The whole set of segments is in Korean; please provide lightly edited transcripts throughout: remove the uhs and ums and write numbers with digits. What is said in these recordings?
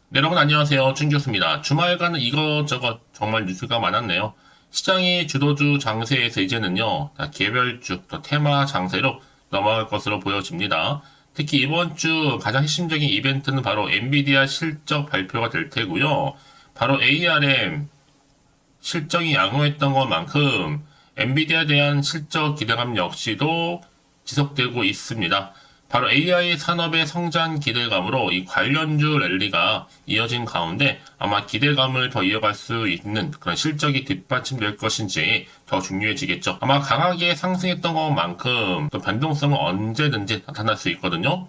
네, 여러분 안녕하세요. 춘교수입니다. 주말간은 이것저것 정말 뉴스가 많았네요. 시장이 주도주 장세에서 이제는요, 다 개별주, 또 테마 장세로 넘어갈 것으로 보여집니다. 특히 이번 주 가장 핵심적인 이벤트는 바로 엔비디아 실적 발표가 될 테고요. 바로 ARM 실적이 양호했던 것만큼 엔비디아에 대한 실적 기대감 역시도 지속되고 있습니다. 바로 AI 산업의 성장 기대감으로 이 관련주 랠리가 이어진 가운데 아마 기대감을 더 이어갈 수 있는 그런 실적이 뒷받침될 것인지 더 중요해지겠죠. 아마 강하게 상승했던 것만큼 또 변동성은 언제든지 나타날 수 있거든요.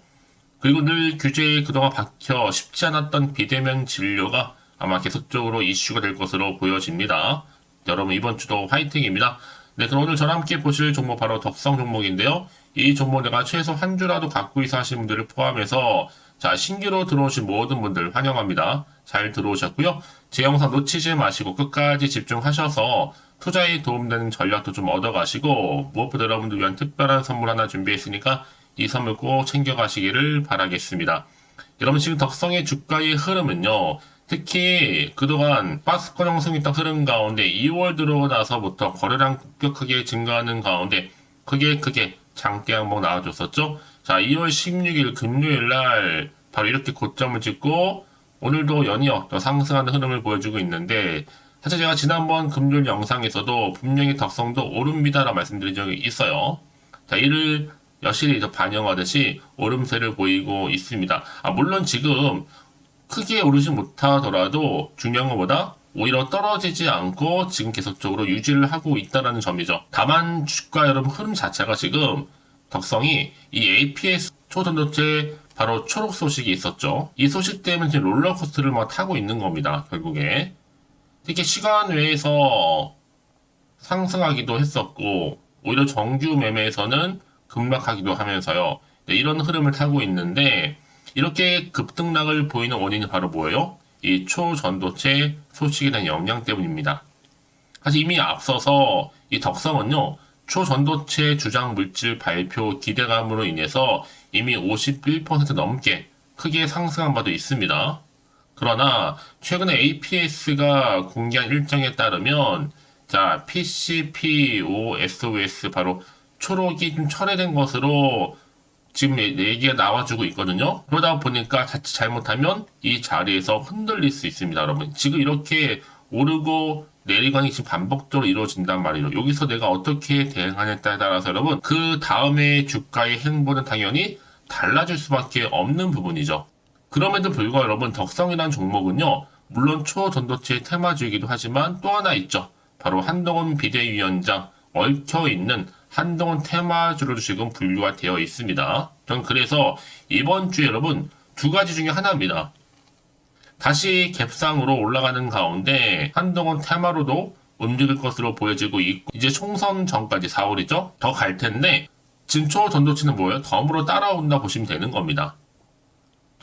그리고 늘 규제에 그동안 박혀 쉽지 않았던 비대면 진료가 아마 계속적으로 이슈가 될 것으로 보여집니다. 여러분 이번 주도 화이팅입니다. 네, 그럼 오늘 저랑 함께 보실 종목 바로 덕성 종목인데요. 이 종목 내가 최소 한 주라도 갖고 있어 하시는 분들을 포함해서 자, 신규로 들어오신 모든 분들 환영합니다. 잘 들어오셨고요. 제 영상 놓치지 마시고 끝까지 집중하셔서 투자에 도움되는 전략도 좀 얻어가시고 무엇보다 여러분들 위한 특별한 선물 하나 준비했으니까 이 선물 꼭 챙겨가시기를 바라겠습니다. 여러분 지금 덕성의 주가의 흐름은요. 특히 그동안 박스권 형성했던 흐름 가운데 2월 들어오고 나서부터 거래량 급격하게 증가하는 가운데 크게 장대 항목 나와줬었죠. 자, 2월 16일 금요일 날 바로 이렇게 고점을 찍고 오늘도 연이어 더 상승하는 흐름을 보여주고 있는데 사실 제가 지난번 금요일 영상에서도 분명히 덕성도 오릅니다라고 말씀드린 적이 있어요. 자, 이를 여실히 반영하듯이 오름세를 보이고 있습니다. 물론 지금 크게 오르지 못하더라도 중요한 것보다 오히려 떨어지지 않고 지금 계속적으로 유지를 하고 있다는 점이죠. 다만 주가 여러분 흐름 자체가 지금 덕성이 이 APS 초전도체 바로 초록 소식이 있었죠. 이 소식 때문에 지금 롤러코스터를 막 타고 있는 겁니다. 결국에 특히 시간 외에서 상승하기도 했었고 오히려 정규 매매에서는 급락하기도 하면서요. 네, 이런 흐름을 타고 있는데 이렇게 급등락을 보이는 원인이 바로 뭐예요? 이 초전도체 소식에 대한 영향 때문입니다. 사실 이미 앞서서 이 덕성은요, 초전도체 주장 물질 발표 기대감으로 인해서 이미 51% 넘게 크게 상승한 바도 있습니다. 그러나 최근에 APS가 공개한 일정에 따르면 자, PCPOSOS 바로 초록이 좀 철회된 것으로 지금 얘기가 나와주고 있거든요. 그러다 보니까 자칫 잘못하면 이 자리에서 흔들릴 수 있습니다, 여러분. 지금 이렇게 오르고 내리건이 지금 반복적으로 이루어진단 말이죠. 여기서 내가 어떻게 대응하냐에 따라서 여러분, 그 다음에 주가의 행보는 당연히 달라질 수밖에 없는 부분이죠. 그럼에도 불구하고 여러분, 덕성이라는 종목은요, 물론 초전도체 테마주이기도 하지만 또 하나 있죠. 바로 한동훈 비대위원장 얽혀있는 한동훈 테마주로 지금 분류가 되어 있습니다. 전 그래서 이번 주에 여러분 두 가지 중에 하나입니다. 다시 갭상으로 올라가는 가운데 한동훈 테마로도 움직일 것으로 보여지고 있고 이제 총선 전까지 4월이죠. 더 갈 텐데 진초 전도체는 뭐예요? 덤으로 따라온다 보시면 되는 겁니다.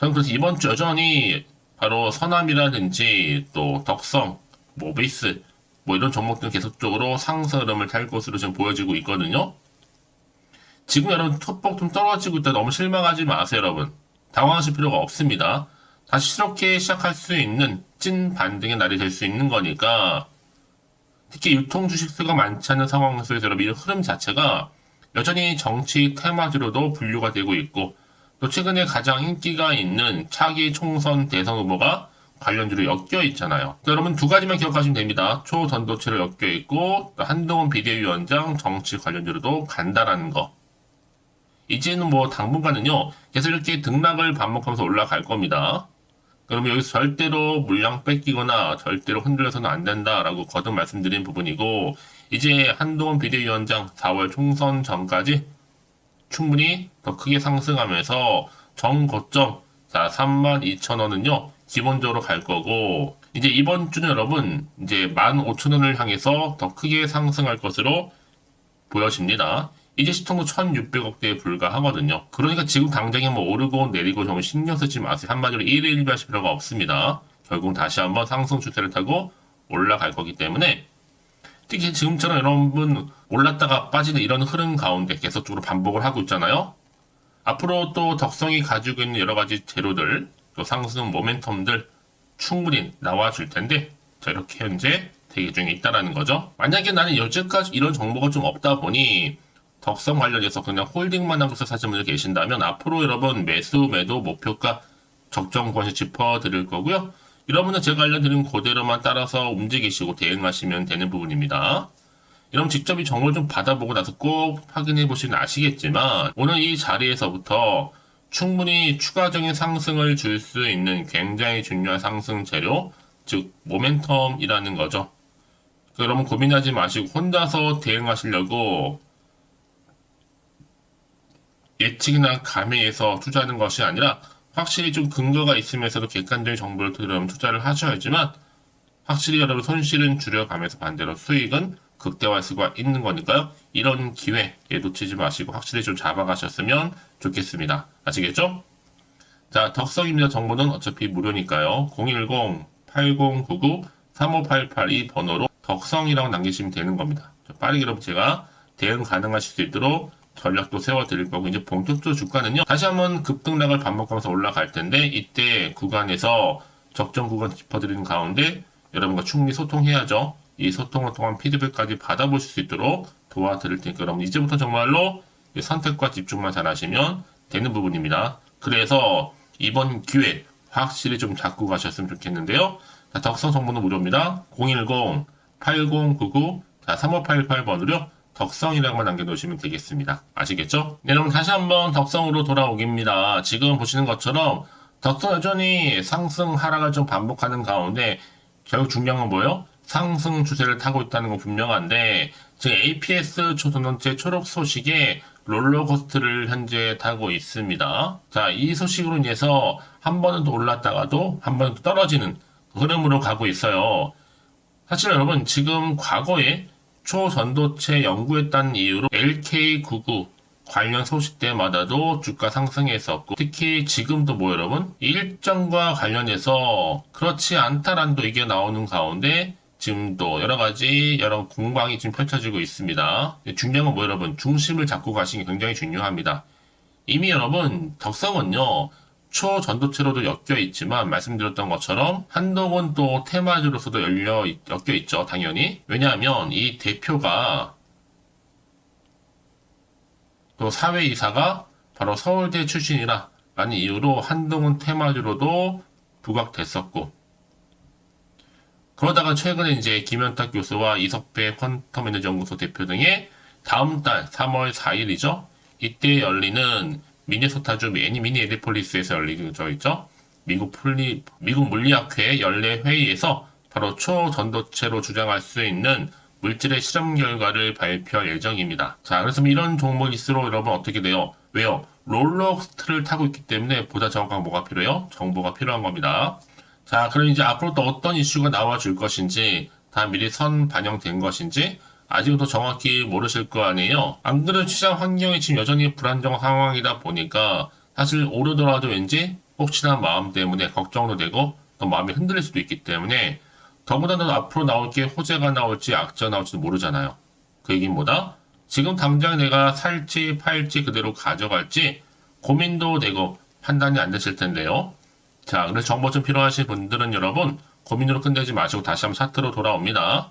저는 그래서 이번 주 여전히 바로 서남이라든지 또 덕성, 모비스 이런 종목들은 계속적으로 상승 흐름을 탈 것으로 지금 보여지고 있거든요. 지금 여러분 톱벅 좀 떨어지고 있다 너무 실망하지 마세요, 여러분. 당황하실 필요가 없습니다. 다시 이렇게 시작할 수 있는 찐 반등의 날이 될 수 있는 거니까 특히 유통 주식수가 많지 않은 상황 속에서 여러분 이 흐름 자체가 여전히 정치 테마주로도 분류가 되고 있고 또 최근에 가장 인기가 있는 차기 총선 대선 후보가 관련주로 엮여 있잖아요. 여러분 두 가지만 기억하시면 됩니다. 초전도체로 엮여 있고 또 한동훈 비대위원장 정치 관련주로도 간다라는 거. 이제는 당분간은요 계속 이렇게 등락을 반복하면서 올라갈 겁니다. 그러면 여기서 절대로 물량 뺏기거나 절대로 흔들려서는 안 된다라고 거듭 말씀드린 부분이고 이제 한동훈 비대위원장 4월 총선 전까지 충분히 더 크게 상승하면서 정고점 32,000원은요 기본적으로 갈 거고 이제 이번 주는 여러분 이제 15,000원을 향해서 더 크게 상승할 것으로 보여집니다. 이제 시총도 1,600억대에 불과하거든요. 그러니까 지금 당장에 오르고 내리고 정말 신경 쓰지 마세요. 한마디로 일일비하실 필요가 없습니다. 결국 다시 한번 상승 추세를 타고 올라갈 거기 때문에 특히 지금처럼 여러분 올랐다가 빠지는 이런 흐름 가운데 계속적으로 반복을 하고 있잖아요. 앞으로 또 덕성이 가지고 있는 여러 가지 재료들 또 상승 모멘텀들 충분히 나와줄 텐데, 자, 이렇게 현재 대기 중에 있다라는 거죠. 만약에 나는 여지까지 이런 정보가 좀 없다 보니 덕성 관련해서 그냥 홀딩만 하고 사시는 분들 계신다면 앞으로 여러분 매수, 매도, 목표가 적정 구간을 짚어드릴 거고요. 여러분은 제가 알려드린 그대로만 따라서 움직이시고 대응하시면 되는 부분입니다. 여러분 직접 이 정보를 좀 받아보고 나서 꼭 확인해 보시면 아시겠지만 오늘 이 자리에서부터 충분히 추가적인 상승을 줄 수 있는 굉장히 중요한 상승 재료, 즉 모멘텀이라는 거죠. 여러분 고민하지 마시고 혼자서 대응하시려고 예측이나 감해에서 투자하는 것이 아니라 확실히 좀 근거가 있으면서도 객관적인 정보를 들으면 투자를 하셔야지만 확실히 여러분 손실은 줄여가면서 반대로 수익은 극대화할 수가 있는 거니까요. 이런 기회 놓치지 마시고 확실히 좀 잡아가셨으면 좋겠습니다. 아시겠죠? 자, 덕성입니다. 정보는 어차피 무료니까요. 010-8099-3588 이 번호로 덕성이라고 남기시면 되는 겁니다. 빠르게 여러분 제가 대응 가능하실 수 있도록 전략도 세워드릴 거고 이제 본격적으로 주가는요. 다시 한번 급등락을 반복하면서 올라갈 텐데 이때 구간에서 적정 구간 짚어드리는 가운데 여러분과 충분히 소통해야죠. 이 소통을 통한 피드백까지 받아보실 수 있도록 도와드릴 테니까 여러분 이제부터 정말로 선택과 집중만 잘 하시면 되는 부분입니다. 그래서 이번 기회 확실히 좀 잡고 가셨으면 좋겠는데요. 자, 덕성 정보는 무료입니다. 010-8099-3588번으로요. 덕성이라고만 남겨놓으시면 되겠습니다. 아시겠죠? 네, 여러분 다시 한번 덕성으로 돌아오겠습니다. 지금 보시는 것처럼 덕성 여전히 상승 하락을 좀 반복하는 가운데 결국 중요한 건 뭐예요? 상승 추세를 타고 있다는 건 분명한데 지금 APS 초전도체 초록 소식에 롤러코스터를 현재 타고 있습니다. 자, 이 소식으로 인해서 한 번은 또 올랐다가도 한 번은 또 떨어지는 흐름으로 가고 있어요. 사실 여러분 지금 과거에 초전도체 연구했다는 이유로 LK99 관련 소식 때마다도 주가 상승했었고 특히 지금도 뭐 여러분 일정과 관련해서 그렇지 않다라는 또 의견이 나오는 가운데 지금도 여러 공방이 지금 펼쳐지고 있습니다. 중요한 건 뭐 여러분 중심을 잡고 가시는 게 굉장히 중요합니다. 이미 여러분 덕성은요 초전도체로도 엮여 있지만 말씀드렸던 것처럼 한동훈 또 테마주로서도 엮여 있죠. 당연히. 왜냐하면 이 대표가 또 사회이사가 바로 서울대 출신이라 라는 이유로 한동훈 테마주로도 부각됐었고 그러다가 최근에 이제 김현탁 교수와 이석배 퀀텀 에너지 연구소 대표 등의 다음 달 3월 4일이죠. 이때 열리는 미네소타주 미니애리폴리스에서 열리죠 있죠. 미국 물리학회 연례 회의에서 바로 초전도체로 주장할 수 있는 물질의 실험 결과를 발표할 예정입니다. 자, 그래서 이런 종목일수록 여러분 어떻게 돼요? 왜요? 롤러코스터를 타고 있기 때문에 보다 정확한 뭐가 필요해요? 정보가 필요한 겁니다. 자, 그럼 이제 앞으로 또 어떤 이슈가 나와줄 것인지 다 미리 선 반영된 것인지 아직은 더 정확히 모르실 거 아니에요. 안 그래도 시장 환경이 지금 여전히 불안정 상황이다 보니까 사실 오르더라도 왠지 혹시나 마음 때문에 걱정도 되고 또 마음이 흔들릴 수도 있기 때문에 더군다나 앞으로 나올 게 호재가 나올지 악재가 나올지도 모르잖아요. 그 얘기는 뭐다? 지금 당장 내가 살지 팔지 그대로 가져갈지 고민도 되고 판단이 안 되실 텐데요. 자, 그래서 정보 좀 필요하신 분들은 여러분 고민으로 끝내지 마시고 다시 한번 차트로 돌아옵니다.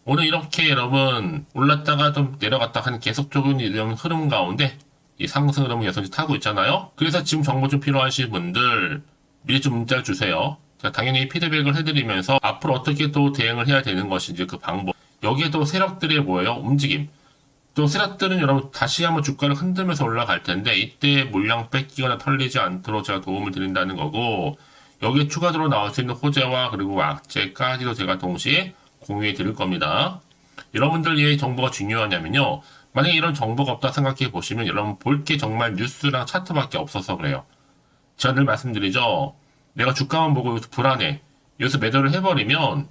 오늘 이렇게 여러분 올랐다가 좀 내려갔다 하는 계속적인 이런 흐름 가운데 이 상승 흐름을 여전히 타고 있잖아요. 그래서 지금 정보 좀 필요하신 분들 미리 좀 문자 주세요. 자, 당연히 피드백을 해드리면서 앞으로 어떻게 또 대응을 해야 되는 것인지 그 방법. 여기에 또 세력들의 뭐예요? 움직임. 또 세력들은 여러분 다시 한번 주가를 흔들면서 올라갈 텐데 이때 물량 뺏기거나 털리지 않도록 제가 도움을 드린다는 거고 여기에 추가적으로 나올 수 있는 호재와 그리고 악재까지도 제가 동시에 공유해 드릴 겁니다. 여러분들 왜 정보가 중요하냐면요. 만약에 이런 정보가 없다 생각해 보시면 여러분 볼 게 정말 뉴스랑 차트밖에 없어서 그래요. 제가 늘 말씀드리죠. 내가 주가만 보고 여기서 불안해. 여기서 매도를 해버리면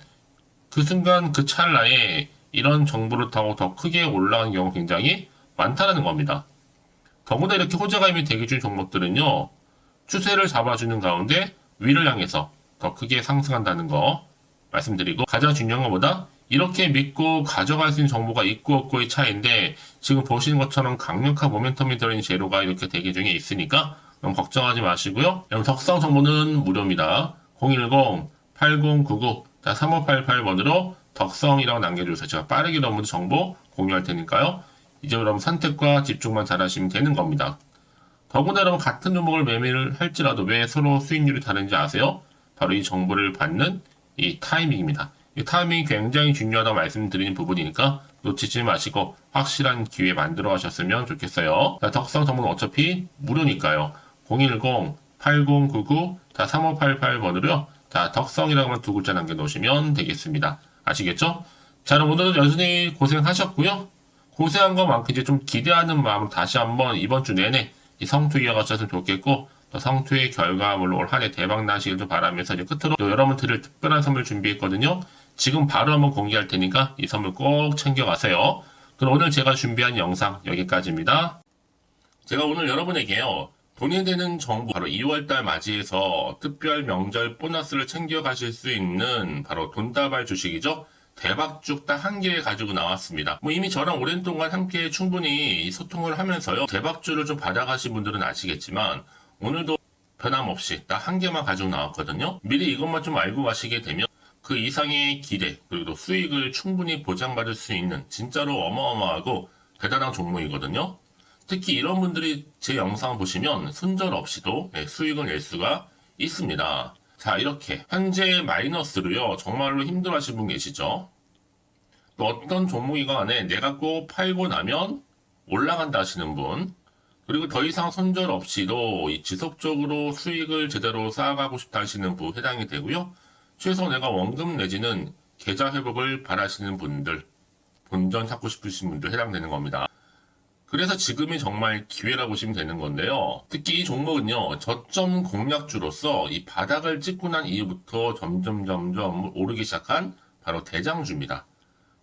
그 순간 그 찰나에 이런 정보를 타고 더 크게 올라가는 경우가 굉장히 많다는 겁니다. 더구나 이렇게 호재가 이미 대기 중 종목들은요. 추세를 잡아주는 가운데 위를 향해서 더 크게 상승한다는 거 말씀드리고 가장 중요한 것보다 이렇게 믿고 가져갈 수 있는 정보가 있고 없고의 차이인데 지금 보시는 것처럼 강력한 모멘텀이 들어있는 재료가 이렇게 대기 중에 있으니까 너무 걱정하지 마시고요. 여러분 덕성 정보는 무료입니다. 8099, 3588번으로 덕성이라고 남겨주세요. 제가 빠르게 여러분들 정보 공유할 테니까요. 이제 여러분 선택과 집중만 잘하시면 되는 겁니다. 더구나 여러분 같은 종목을 매매를 할지라도 왜 서로 수익률이 다른지 아세요? 바로 이 정보를 받는 이 타이밍입니다. 이 타이밍이 굉장히 중요하다고 말씀드리는 부분이니까 놓치지 마시고 확실한 기회 만들어 가셨으면 좋겠어요. 자, 덕성 정보는 어차피 무료니까요. 010-8099-3588번으로요. 자, 덕성이라고만 두 글자 남겨놓으시면 되겠습니다. 아시겠죠? 자, 그럼 오늘도 여전히 고생하셨고요. 고생한 것만큼 이제 좀 기대하는 마음으로 다시 한번 이번 주 내내 이 성투 이어가셨으면 좋겠고, 또 성투의 결과물로 올 한 해 대박 나시길 좀 바라면서 이제 끝으로 또 여러분 드릴 특별한 선물 준비했거든요. 지금 바로 한번 공개할 테니까 이 선물 꼭 챙겨가세요. 그럼 오늘 제가 준비한 영상 여기까지입니다. 제가 오늘 여러분에게요. 돈이 되는 정보, 바로 2월달 맞이해서 특별 명절 보너스를 챙겨가실 수 있는 바로 돈다발 주식이죠. 대박죽 딱 한 개 가지고 나왔습니다. 뭐 이미 저랑 오랜 동안 함께 충분히 소통을 하면서요. 대박주를 좀 받아가신 분들은 아시겠지만 오늘도 변함없이 딱 한 개만 가지고 나왔거든요. 미리 이것만 좀 알고 가시게 되면 그 이상의 기대 그리고 수익을 충분히 보장받을 수 있는 진짜로 어마어마하고 대단한 종목이거든요. 특히 이런 분들이 제 영상을 보시면 손절없이도 수익을 낼 수가 있습니다. 자, 이렇게 현재 마이너스로요. 정말로 힘들어하시는 분 계시죠? 또 어떤 종목이건 간에 내가 꼭 팔고 나면 올라간다 하시는 분, 그리고 더 이상 손절 없이도 지속적으로 수익을 제대로 쌓아가고 싶다 하시는 분 해당이 되고요. 최소 내가 원금 내지는 계좌 회복을 바라시는 분들, 본전 찾고 싶으신 분들 해당되는 겁니다. 그래서 지금이 정말 기회라고 보시면 되는 건데요. 특히 이 종목은요, 저점 공략주로서 이 바닥을 찍고 난 이후부터 점점 오르기 시작한 바로 대장주입니다.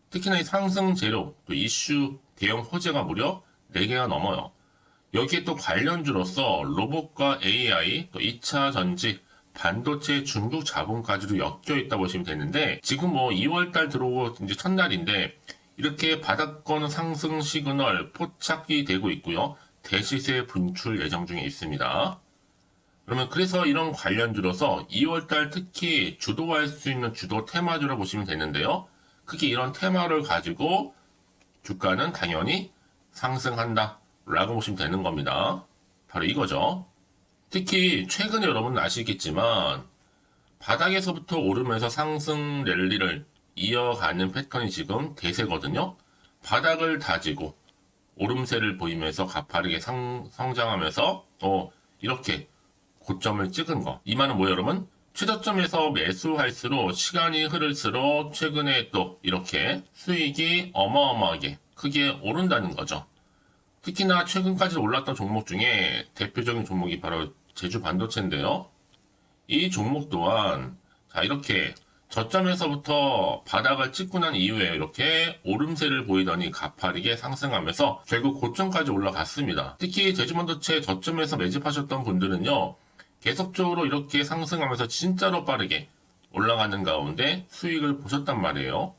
특히나 이 상승 재료, 또 이슈, 대형 호재가 무려 4개가 넘어요. 여기에 또 관련주로서 로봇과 AI, 또 2차 전지, 반도체 중국 자본까지도 엮여 있다 보시면 되는데, 지금 뭐 2월달 들어오고 이제 첫날인데, 이렇게 바닥권 상승 시그널 포착이 되고 있고요. 대시세 분출 예정 중에 있습니다. 그러면 그래서 이런 관련주로서 2월달 특히 주도할 수 있는 주도 테마주로 보시면 되는데요. 크게 이런 테마를 가지고 주가는 당연히 상승한다 라고 보시면 되는 겁니다. 바로 이거죠. 특히 최근에 여러분 아시겠지만 바닥에서부터 오르면서 상승 랠리를 이어가는 패턴이 지금 대세거든요. 바닥을 다지고 오름세를 보이면서 가파르게 성장하면서 이렇게 고점을 찍은 거. 이 말은 뭐예요, 여러분? 최저점에서 매수할수록 시간이 흐를수록 최근에 또 이렇게 수익이 어마어마하게 크게 오른다는 거죠. 특히나 최근까지 올랐던 종목 중에 대표적인 종목이 바로 제주 반도체인데요. 이 종목 또한 자 이렇게 저점에서부터 바닥을 찍고 난 이후에 이렇게 오름세를 보이더니 가파르게 상승하면서 결국 고점까지 올라갔습니다. 특히 제주반도체 저점에서 매집하셨던 분들은요. 계속적으로 이렇게 상승하면서 진짜로 빠르게 올라가는 가운데 수익을 보셨단 말이에요.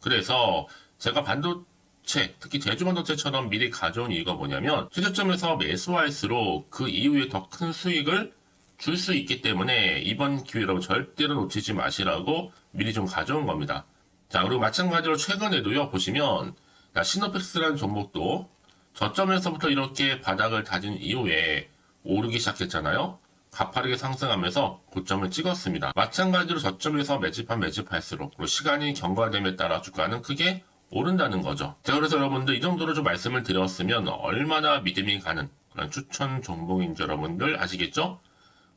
그래서 제가 반도체, 특히 제주반도체처럼 미리 가져온 이유가 뭐냐면 최저점에서 매수할수록 그 이후에 더 큰 수익을 줄 수 있기 때문에 이번 기회로 절대로 놓치지 마시라고 미리 좀 가져온 겁니다. 자, 그리고 마찬가지로 최근에도요, 보시면, 시노펙스라는 종목도 저점에서부터 이렇게 바닥을 다진 이후에 오르기 시작했잖아요. 가파르게 상승하면서 고점을 찍었습니다. 마찬가지로 저점에서 매집할수록 그리고 시간이 경과됨에 따라 주가는 크게 오른다는 거죠. 자, 그래서 여러분들 이 정도로 좀 말씀을 드렸으면 얼마나 믿음이 가는 그런 추천 종목인지 여러분들 아시겠죠?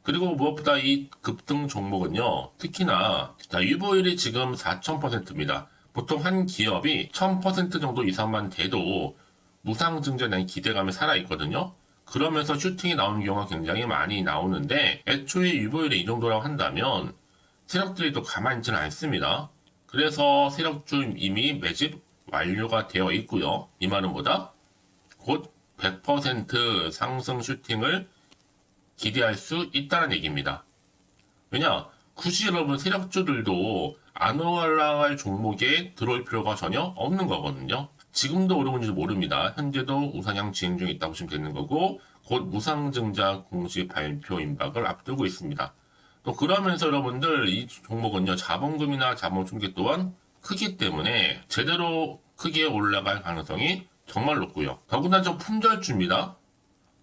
그리고 무엇보다 이 급등 종목은요, 특히나, 유보율이 지금 4000%입니다. 보통 한 기업이 1000% 정도 이상만 돼도 무상증자에 대한 기대감이 살아있거든요. 그러면서 슈팅이 나오는 경우가 굉장히 많이 나오는데, 애초에 유보율이 이 정도라고 한다면, 세력들이 또 가만히 있지는 않습니다. 그래서 세력주 이미 매집 완료가 되어 있고요. 이 말은 뭐다? 곧 100% 상승 슈팅을 기대할 수 있다는 얘기입니다. 왜냐? 굳이 여러분 세력주들도 안 올라갈 종목에 들어올 필요가 전혀 없는 거거든요. 지금도 오르는지 모릅니다. 현재도 우상향 진행 중에 있다고 보시면 되는 거고 곧 무상증자 공시 발표 임박을 앞두고 있습니다. 또 그러면서 여러분들 이 종목은요, 자본금이나 자본 충격 또한 크기 때문에 제대로 크게 올라갈 가능성이 정말 높고요. 더구나 좀 품절주입니다.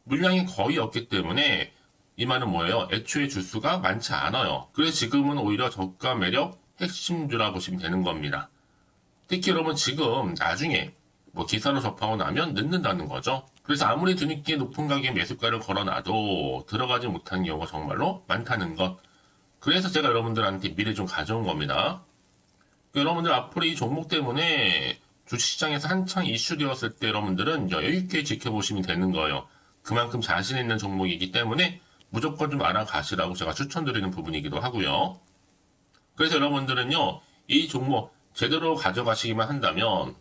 물량이 거의 없기 때문에 이 말은 뭐예요? 애초에 주수가 많지 않아요. 그래서 지금은 오히려 저가 매력 핵심주라 보시면 되는 겁니다. 특히 여러분 지금 나중에 뭐 기사로 접하고 나면 늦는다는 거죠. 그래서 아무리 뒤늦게 높은 가격에 매수가를 걸어놔도 들어가지 못하는 경우가 정말로 많다는 것. 그래서 제가 여러분들한테 미리 좀 가져온 겁니다. 여러분들 앞으로 이 종목 때문에 주식시장에서 한창 이슈되었을 때 여러분들은 여유있게 지켜보시면 되는 거예요. 그만큼 자신 있는 종목이기 때문에 무조건 좀 알아가시라고 제가 추천드리는 부분이기도 하고요. 그래서 여러분들은요, 이 종목 제대로 가져가시기만 한다면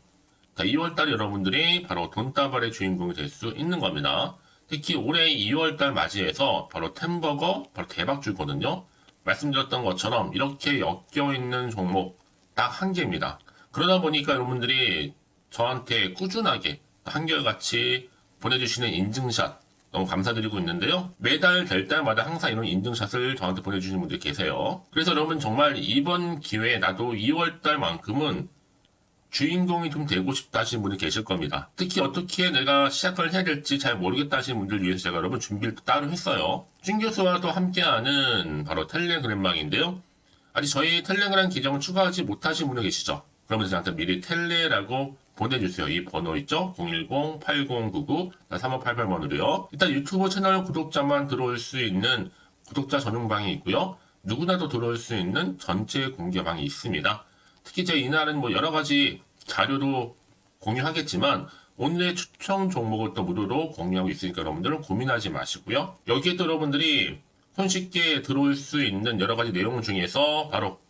2월달 여러분들이 바로 돈다발의 주인공이 될 수 있는 겁니다. 특히 올해 2월달 맞이해서 바로 템버거 바로 대박주거든요. 말씀드렸던 것처럼 이렇게 엮여있는 종목 딱 한 개입니다. 그러다 보니까 여러분들이 저한테 꾸준하게 한결같이 보내주시는 인증샷 너무 감사드리고 있는데요. 매달 될 때마다 항상 이런 인증샷을 저한테 보내주시는 분들이 계세요. 그래서 여러분 정말 이번 기회에 나도 2월달만큼은 주인공이 좀 되고 싶다 하시는 분이 계실 겁니다. 특히 어떻게 내가 시작을 해야 될지 잘 모르겠다 하시는 분들 위해서 제가 여러분 준비를 따로 했어요. 준 교수와도 함께하는 바로 텔레그램망인데요. 아직 저희 텔레그램 계정을 추가하지 못하신 분이 계시죠? 그러면 저한테 미리 텔레라고 보내주세요. 이 번호 있죠? 010-8099-3588번으로요. 일단 유튜브 채널 구독자만 들어올 수 있는 구독자 전용방이 있고요. 누구나도 들어올 수 있는 전체 공개방이 있습니다. 특히 제 이날은 뭐 여러 가지 자료도 공유하겠지만 오늘의 추천 종목을 또 무료로 공유하고 있으니까 여러분들은 고민하지 마시고요. 여기에 또 여러분들이 손쉽게 들어올 수 있는 여러 가지 내용 중에서 바로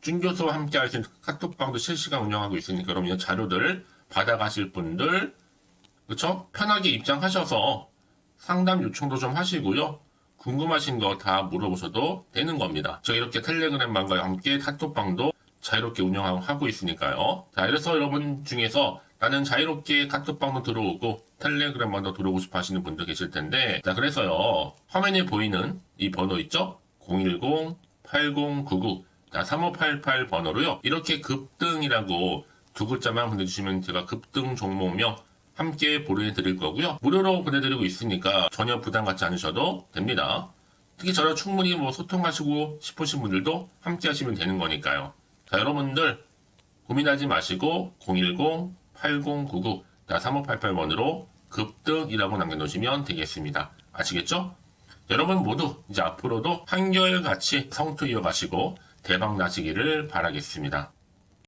준교수와 함께 할 수 있는 카톡방도 실시간 운영하고 있으니까 여러분 이 자료들 받아가실 분들 그쵸? 편하게 입장하셔서 상담 요청도 좀 하시고요. 궁금하신 거 다 물어보셔도 되는 겁니다. 저 이렇게 텔레그램방과 함께 카톡방도 자유롭게 운영하고 있으니까요. 자, 그래서 여러분 중에서 나는 자유롭게 카톡방도 들어오고 텔레그램방도 들어오고 싶어 하시는 분들 계실 텐데, 자, 그래서요. 화면에 보이는 이 번호 있죠? 010-8099-3588 번호로요. 이렇게 급등이라고 두 글자만 보내주시면 제가 급등 종목명 함께 보내드릴 거고요. 무료로 보내드리고 있으니까 전혀 부담 갖지 않으셔도 됩니다. 특히 저랑 충분히 뭐 소통하시고 싶으신 분들도 함께 하시면 되는 거니까요. 자, 여러분들 고민하지 마시고 010-8099-3588번으로 급등이라고 남겨놓으시면 되겠습니다. 아시겠죠? 여러분 모두 이제 앞으로도 한결같이 성투 이어가시고 대박 나시기를 바라겠습니다.